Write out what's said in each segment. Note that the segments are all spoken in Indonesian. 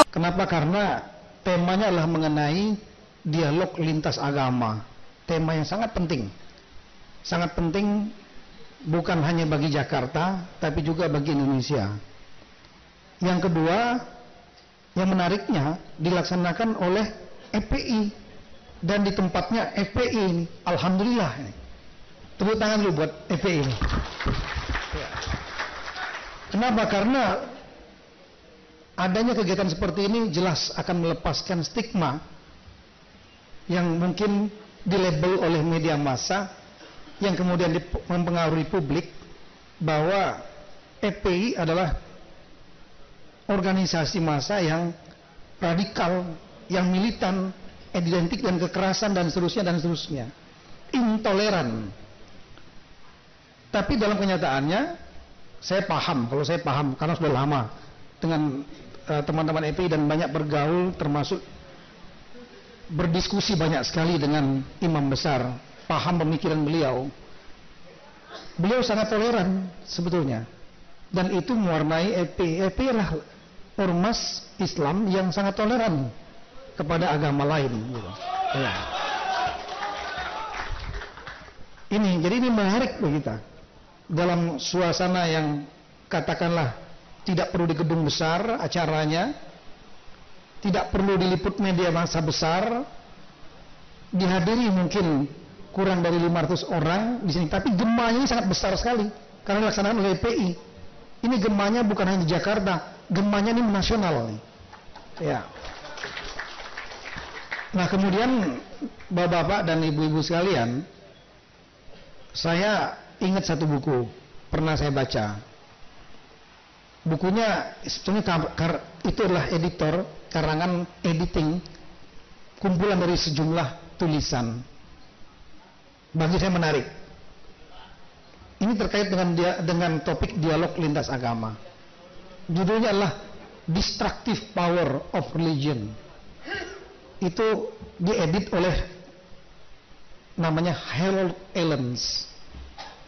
Kenapa? Karena temanya adalah mengenai dialog lintas agama. Tema yang sangat penting. Sangat penting bukan hanya bagi Jakarta, tapi juga bagi Indonesia. Yang kedua, yang menariknya dilaksanakan oleh FPI. Dan di tempatnya FPI ini. Alhamdulillah. Tepuk tangan dulu buat FPI ini. Kenapa? Karena adanya kegiatan seperti ini jelas akan melepaskan stigma yang mungkin dilabel oleh media massa yang kemudian mempengaruhi publik bahwa FPI adalah organisasi massa yang radikal, yang militan, identik dengan kekerasan dan seterusnya, intoleran. Tapi dalam kenyataannya saya paham, kalau saya paham karena sudah lama dengan teman-teman FPI dan banyak bergaul, termasuk berdiskusi banyak sekali dengan imam besar, paham pemikiran beliau. Beliau sangat toleran sebetulnya, dan itu mewarnai FPI. FPI adalah ormas Islam yang sangat toleran kepada agama lain. Gitu. Ya. Jadi ini menarik bagi kita dalam suasana yang katakanlah tidak perlu di gedung besar acaranya, tidak perlu diliput media massa besar, dihadiri mungkin kurang dari 500 orang di sini, tapi gemanya ini sangat besar sekali karena dilaksanakan oleh FPI. Ini gemanya bukan hanya di Jakarta, gemanya ini nasional nih. Ya. Nah, kemudian bapak-bapak dan ibu-ibu sekalian, saya ingat satu buku pernah saya baca. Bukunya sebetulnya itu adalah editor, karangan editing, kumpulan dari sejumlah tulisan. Bagi saya menarik. Ini terkait dengan topik dialog lintas agama. Judulnya adalah Destructive Power of Religion. Itu diedit oleh namanya Harold Ellens.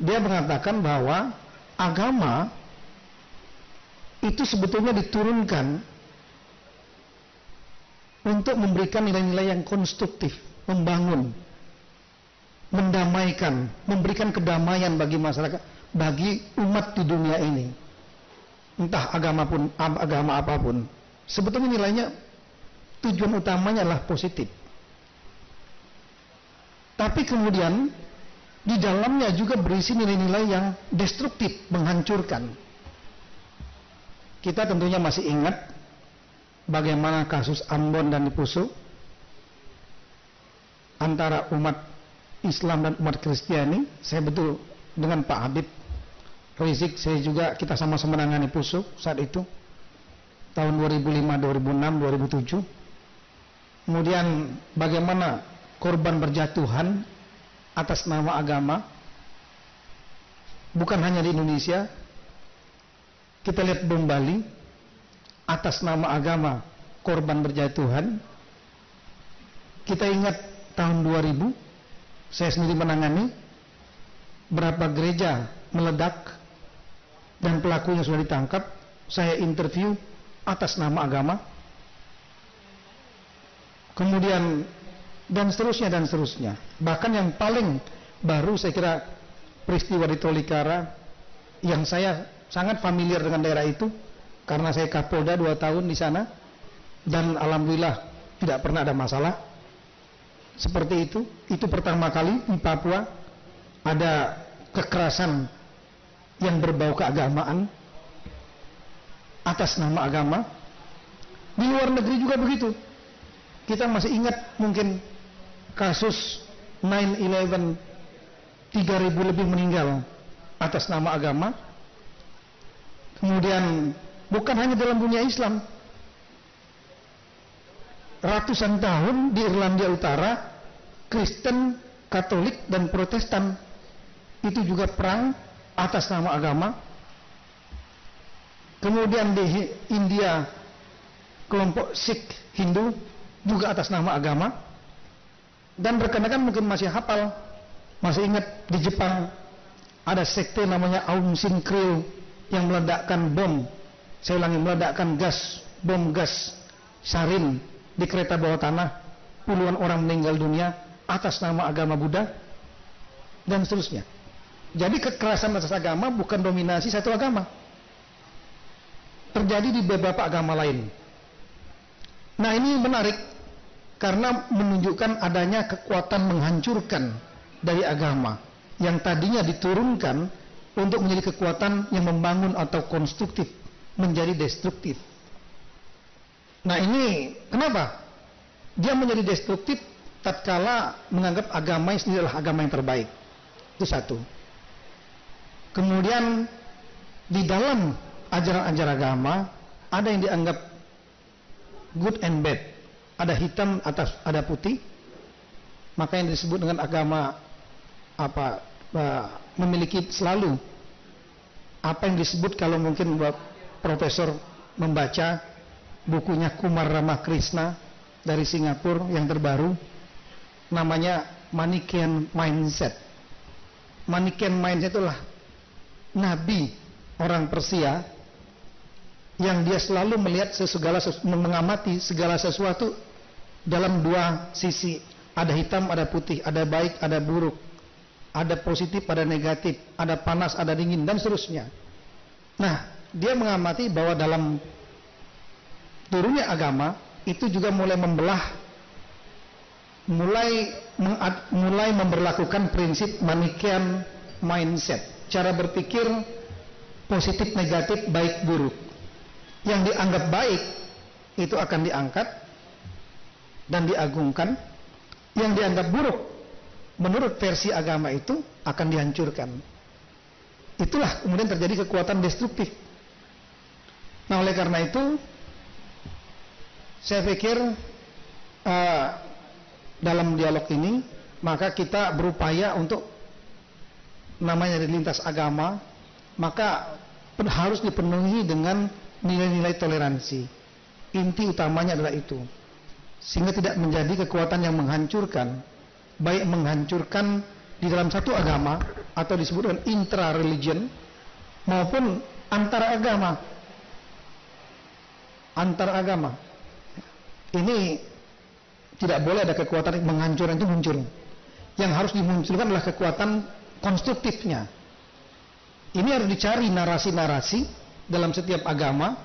Dia mengatakan bahwa agama itu sebetulnya diturunkan untuk memberikan nilai-nilai yang konstruktif, membangun, mendamaikan, memberikan kedamaian bagi masyarakat, bagi umat di dunia ini. Entah agama apapun. Sebetulnya nilainya, tujuan utamanya adalah positif. Tapi kemudian di dalamnya juga berisi nilai-nilai yang destruktif, menghancurkan. Kita tentunya masih ingat bagaimana kasus Ambon dan Dipusu antara umat Islam dan umat Kristiani. Saya betul dengan Pak Habib Rizik, saya juga kita sama-sama menangani Pusu saat itu tahun 2005, 2006, 2007. Kemudian bagaimana korban berjatuhan atas nama agama, bukan hanya di Indonesia. Kita lihat bom Bali, atas nama agama korban berjatuhan. Kita ingat tahun 2000, saya sendiri menangani berapa gereja meledak dan pelakunya sudah ditangkap. Saya interview atas nama agama. Kemudian dan seterusnya. Bahkan yang paling baru saya kira peristiwa di Tolikara, yang saya sangat familiar dengan daerah itu karena saya Kapolda 2 tahun di sana, dan alhamdulillah tidak pernah ada masalah seperti itu. Itu pertama kali di Papua ada kekerasan yang berbau keagamaan atas nama agama. Di luar negeri juga begitu. Kita masih ingat mungkin kasus 9/11, 3.000 lebih meninggal atas nama agama. Kemudian bukan hanya dalam dunia Islam, ratusan tahun di Irlandia Utara, Kristen, Katolik, dan Protestan itu juga perang atas nama agama. Kemudian di India, kelompok Sikh Hindu juga atas nama agama. Dan rekan-rekan mungkin masih hafal, masih ingat di Jepang ada sekte namanya Aum Shinryu yang meledakkan bom, saya ulangi, meledakkan bom gas sarin di kereta bawah tanah, puluhan orang meninggal dunia atas nama agama Buddha, dan seterusnya. Jadi kekerasan atas agama bukan dominasi satu agama, terjadi di beberapa agama lain. Nah, ini menarik karena menunjukkan adanya kekuatan menghancurkan dari agama yang tadinya diturunkan untuk menjadi kekuatan yang membangun atau konstruktif menjadi destruktif. Nah, ini kenapa dia menjadi destruktif tatkala menganggap agama ini adalah agama yang terbaik. Itu satu. Kemudian di dalam ajaran-ajaran agama ada yang dianggap good and bad, ada hitam atas ada putih, maka yang disebut dengan agama memiliki selalu apa yang disebut, kalau mungkin profesor membaca bukunya Kumar Ramakrishna dari Singapura yang terbaru, namanya Manichaean Mindset. Manichaean Mindset itulah nabi orang Persia yang dia selalu melihat mengamati segala sesuatu dalam dua sisi, ada hitam, ada putih, ada baik, ada buruk, ada positif, ada negatif, ada panas, ada dingin, dan seterusnya. Nah, dia mengamati bahwa dalam turunnya agama itu juga mulai membelah, mulai memberlakukan prinsip Manichaean Mindset, cara berpikir positif, negatif, baik, buruk. Yang dianggap baik itu akan diangkat dan diagungkan, yang dianggap buruk menurut versi agama itu akan dihancurkan. Itulah kemudian terjadi kekuatan destruktif. Nah, oleh karena itu saya pikir dalam dialog ini maka kita berupaya untuk namanya di lintas agama, maka harus dipenuhi dengan nilai-nilai toleransi. Inti utamanya adalah itu, sehingga tidak menjadi kekuatan yang menghancurkan, baik menghancurkan di dalam satu agama atau disebut dengan intra-religion maupun antara agama. Antara agama ini tidak boleh ada kekuatan yang menghancurkan itu muncul. Yang harus dimunculkan adalah kekuatan konstruktifnya. Ini harus dicari narasi-narasi dalam setiap agama.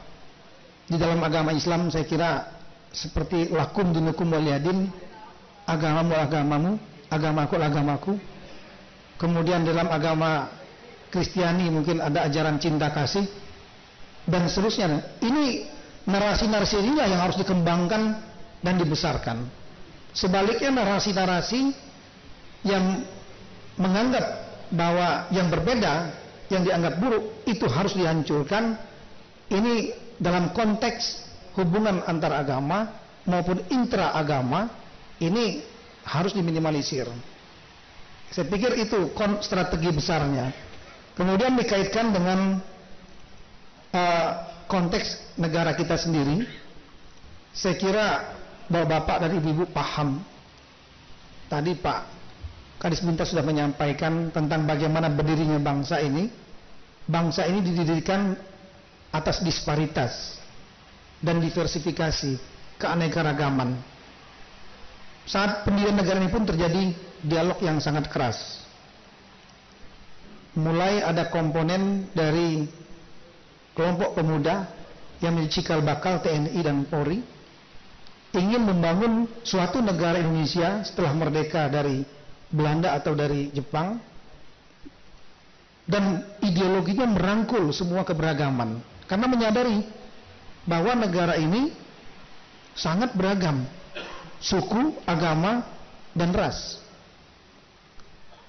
Di dalam agama Islam saya kira seperti lakum dinukum waliyadin, agamamu agamamu, agamaku agamaku. Kemudian dalam agama Kristiani mungkin ada ajaran cinta kasih dan seterusnya. Ini narasi-narasi ini yang harus dikembangkan dan dibesarkan. Sebaliknya narasi-narasi yang menganggap bahwa yang berbeda, yang dianggap buruk itu harus dihancurkan. Ini dalam konteks hubungan antar agama maupun intra agama ini harus diminimalisir. Saya pikir itu strategi besarnya. Kemudian dikaitkan dengan konteks negara kita sendiri. Saya kira bahwa Bapak dan Ibu-Ibu paham. Tadi Pak Kadis Minta sudah menyampaikan tentang bagaimana berdirinya bangsa ini. Bangsa ini didirikan atas disparitas dan diversifikasi, keanekaragaman. Saat pendirian negara ini pun terjadi dialog yang sangat keras. Mulai ada komponen dari kelompok pemuda yang menjadi cikal bakal TNI dan Polri, ingin membangun suatu negara Indonesia setelah merdeka dari Belanda atau dari Jepang, dan ideologinya merangkul semua keberagaman karena menyadari bahwa negara ini sangat beragam, suku, agama, dan ras.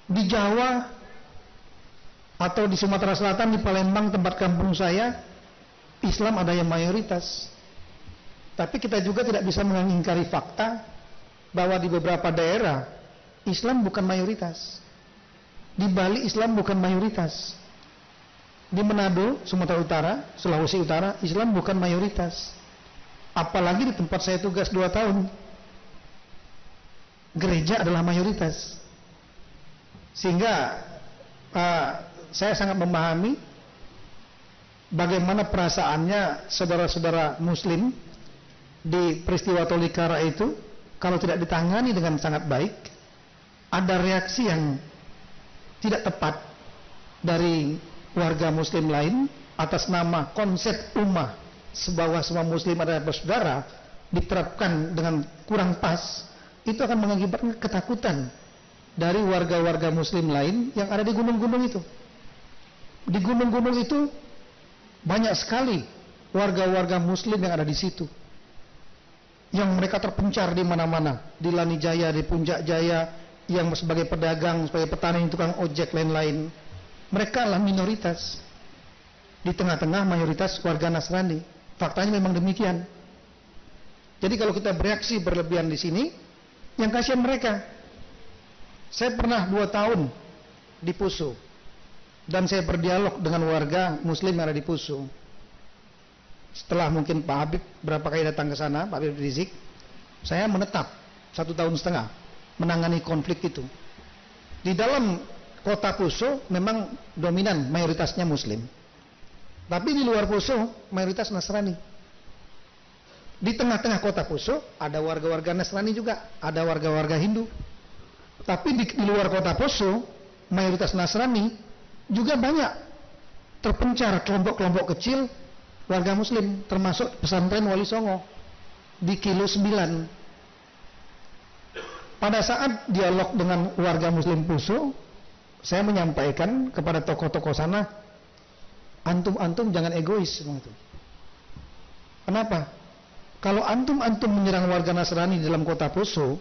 Di Jawa Atau di Sumatera Selatan, di Palembang tempat kampung saya, Islam ada yang mayoritas. Tapi kita juga tidak bisa mengingkari fakta bahwa di beberapa daerah Islam bukan mayoritas. Di Bali Islam bukan mayoritas. Di Manado, Sumatera Utara, Sulawesi Utara, Islam bukan mayoritas. Apalagi di tempat saya tugas 2 tahun, gereja adalah mayoritas. Sehingga saya sangat memahami bagaimana perasaannya saudara-saudara muslim di peristiwa Tolikara itu. Kalau tidak ditangani dengan sangat baik, ada reaksi yang tidak tepat dari warga muslim lain atas nama konsep ummah bahwa semua muslim adalah bersaudara diterapkan dengan kurang pas. Itu akan mengakibatkan ketakutan dari warga-warga muslim lain yang ada di gunung-gunung itu. Di gunung-gunung itu banyak sekali warga-warga muslim yang ada di situ, yang mereka terpencar di mana-mana, di Lani Jaya, di Puncak Jaya, yang sebagai pedagang, sebagai petani, tukang ojek, lain-lain. Mereka adalah minoritas. Di tengah-tengah mayoritas warga Nasrani. Faktanya memang demikian. Jadi kalau kita bereaksi berlebihan di sini, yang kasihan mereka. Saya pernah 2 tahun di Poso, dan saya berdialog dengan warga muslim yang ada di Poso. Setelah mungkin Pak Habib berapa kali datang ke sana, Pak Habib Rizik, saya menetap 1,5 tahun menangani konflik itu. Di dalam kota Poso memang dominan mayoritasnya muslim, tapi di luar Poso mayoritas Nasrani. Di tengah-tengah kota Poso ada warga-warga Nasrani juga, ada warga-warga Hindu. Tapi di luar kota Poso mayoritas Nasrani juga banyak terpencar kelompok-kelompok kecil warga muslim, termasuk pesantren Wali Songo di Kilo 9. Pada saat dialog dengan warga muslim Poso, saya menyampaikan kepada tokoh-tokoh sana, antum-antum jangan egois. Kenapa? Kalau antum-antum menyerang warga Nasrani di dalam kota Poso,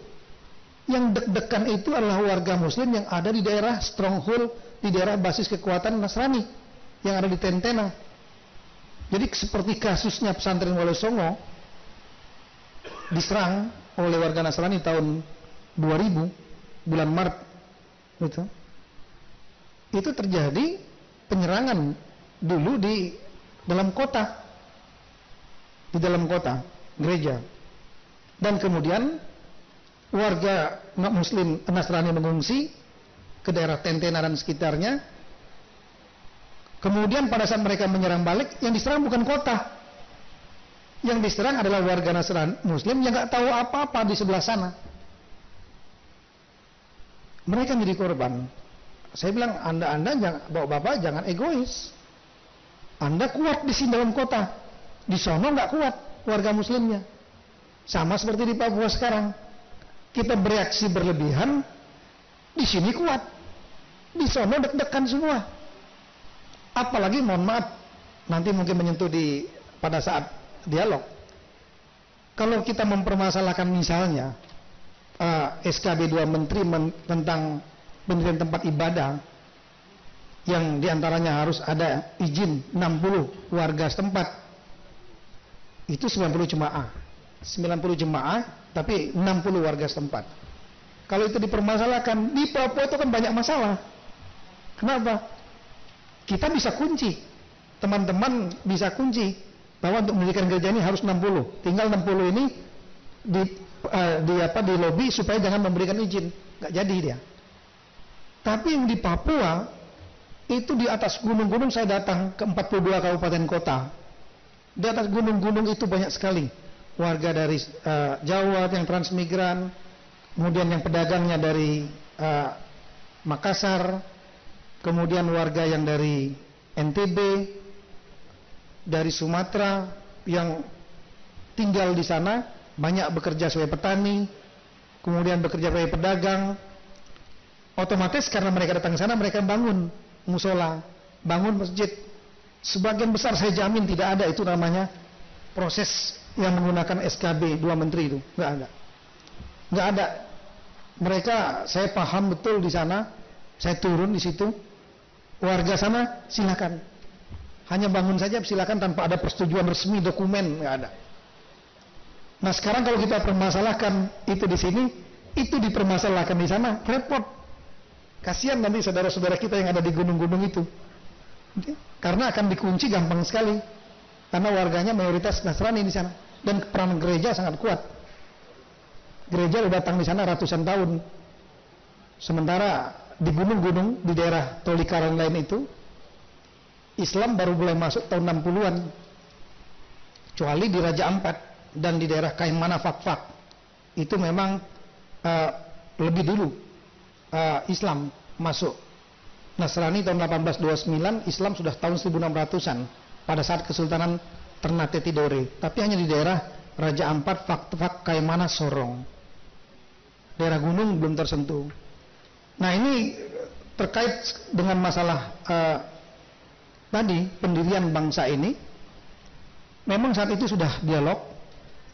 yang deg-degan itu adalah warga muslim yang ada di daerah stronghold, di daerah basis kekuatan Nasrani yang ada di Tentena. Jadi seperti kasusnya pesantren Wali Songo diserang oleh warga Nasrani tahun 2000 bulan Maret itu terjadi penyerangan dulu di dalam kota, gereja, dan kemudian warga muslim Nasrani mengungsi ke daerah Tentena dan sekitarnya. Kemudian pada saat mereka menyerang balik, yang diserang bukan kota, yang diserang adalah warga Nasrani muslim yang nggak tahu apa-apa di sebelah sana. Mereka menjadi korban. Saya bilang, anda bapak-bapak jangan egois. Anda kuat di sini dalam kota, di sono nggak kuat warga muslimnya. Sama seperti di Papua sekarang, kita bereaksi berlebihan, di sini kuat, di sono deg-degan semua. Apalagi mohon maaf, nanti mungkin menyentuh pada saat dialog. Kalau kita mempermasalahkan misalnya SKB 2 Menteri tentang pendirian tempat ibadah, yang diantaranya harus ada izin 60 warga setempat, itu 90 jemaah, tapi 60 warga setempat. Kalau itu dipermasalahkan, di Papua itu kan banyak masalah. Kenapa? Kita bisa kunci, teman-teman bisa kunci bahwa untuk mendirikan gereja ini harus 60. Tinggal 60 ini di lobi supaya jangan memberikan izin, nggak jadi dia. Tapi yang di Papua itu di atas gunung-gunung, saya datang ke 42 kabupaten kota. Di atas gunung-gunung itu banyak sekali warga dari Jawa yang transmigran, kemudian yang pedagangnya dari Makassar, kemudian warga yang dari NTB, dari Sumatera yang tinggal di sana, banyak bekerja sebagai petani, kemudian bekerja sebagai pedagang. Otomatis karena mereka datang ke sana, mereka bangun musola, bangun masjid. Sebagian besar saya jamin tidak ada itu namanya proses yang menggunakan SKB 2 Menteri itu, nggak ada. Mereka, saya paham betul di sana, saya turun di situ, Warga sana silakan, hanya bangun saja silakan tanpa ada persetujuan resmi, dokumen nggak ada. Nah sekarang kalau kita permasalahkan itu di sini, itu dipermasalahkan di sana, repot. Kasihan nanti saudara-saudara kita yang ada di gunung-gunung itu, karena akan dikunci gampang sekali, karena warganya mayoritas Nasrani di sana, dan peran gereja sangat kuat. Gereja udah datang di sana ratusan tahun, sementara di gunung-gunung di daerah Tolikara lain itu Islam baru mulai masuk tahun 60-an, kecuali di Raja Ampat dan di daerah Kaimana Fakfak itu memang lebih dulu Islam masuk. Nasrani tahun 1829, Islam sudah tahun 1600-an pada saat Kesultanan Ternate Tidore, tapi hanya di daerah Raja Ampat, Fakfak, Kaimana, Sorong, daerah gunung belum tersentuh. Nah ini terkait dengan masalah tadi pendirian bangsa ini, memang saat itu sudah dialog,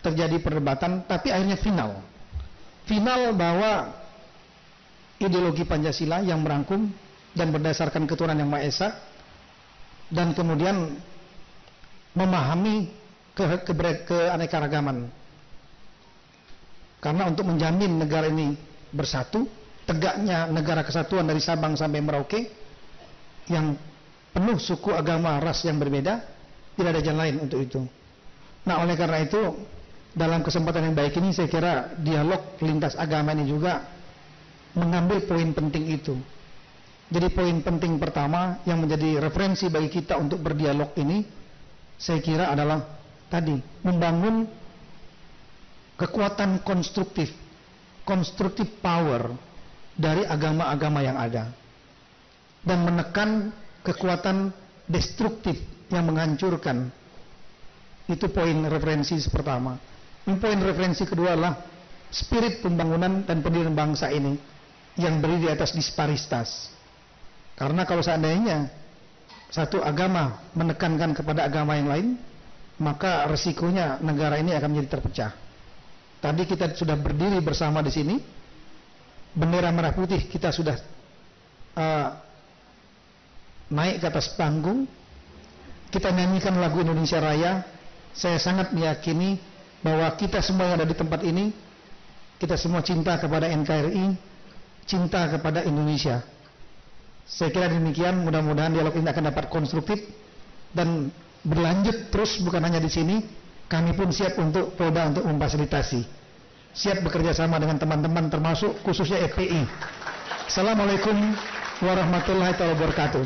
terjadi perdebatan, tapi akhirnya final bahwa ideologi Pancasila yang merangkum dan berdasarkan ketuhanan yang Maha Esa, dan kemudian memahami keanekaragaman, karena untuk menjamin negara ini bersatu, tegaknya negara kesatuan dari Sabang sampai Merauke yang penuh suku, agama, ras yang berbeda, tidak ada jalan lain untuk itu. Nah oleh karena itu dalam kesempatan yang baik ini saya kira dialog lintas agama ini juga mengambil poin penting itu. Jadi poin penting pertama yang menjadi referensi bagi kita untuk berdialog ini, saya kira adalah tadi membangun kekuatan konstruktif power dari agama-agama yang ada, dan menekan kekuatan destruktif yang menghancurkan. Itu poin referensi pertama. Poin referensi kedua adalah spirit pembangunan dan pendirian bangsa ini yang berdiri di atas disparitas. Karena kalau seandainya satu agama menekankan kepada agama yang lain, maka resikonya negara ini akan menjadi terpecah. Tadi kita sudah berdiri bersama di sini, bendera merah putih kita sudah naik ke atas panggung, kita nyanyikan lagu Indonesia Raya. Saya sangat meyakini bahwa kita semua yang ada di tempat ini, kita semua cinta kepada NKRI, cinta kepada Indonesia. Saya kira demikian, mudah-mudahan dialog ini akan dapat konstruktif dan berlanjut terus, bukan hanya di sini. Kami pun siap untuk Polda untuk memfasilitasi, siap bekerja sama dengan teman-teman termasuk khususnya FPI. Assalamualaikum warahmatullahi wabarakatuh.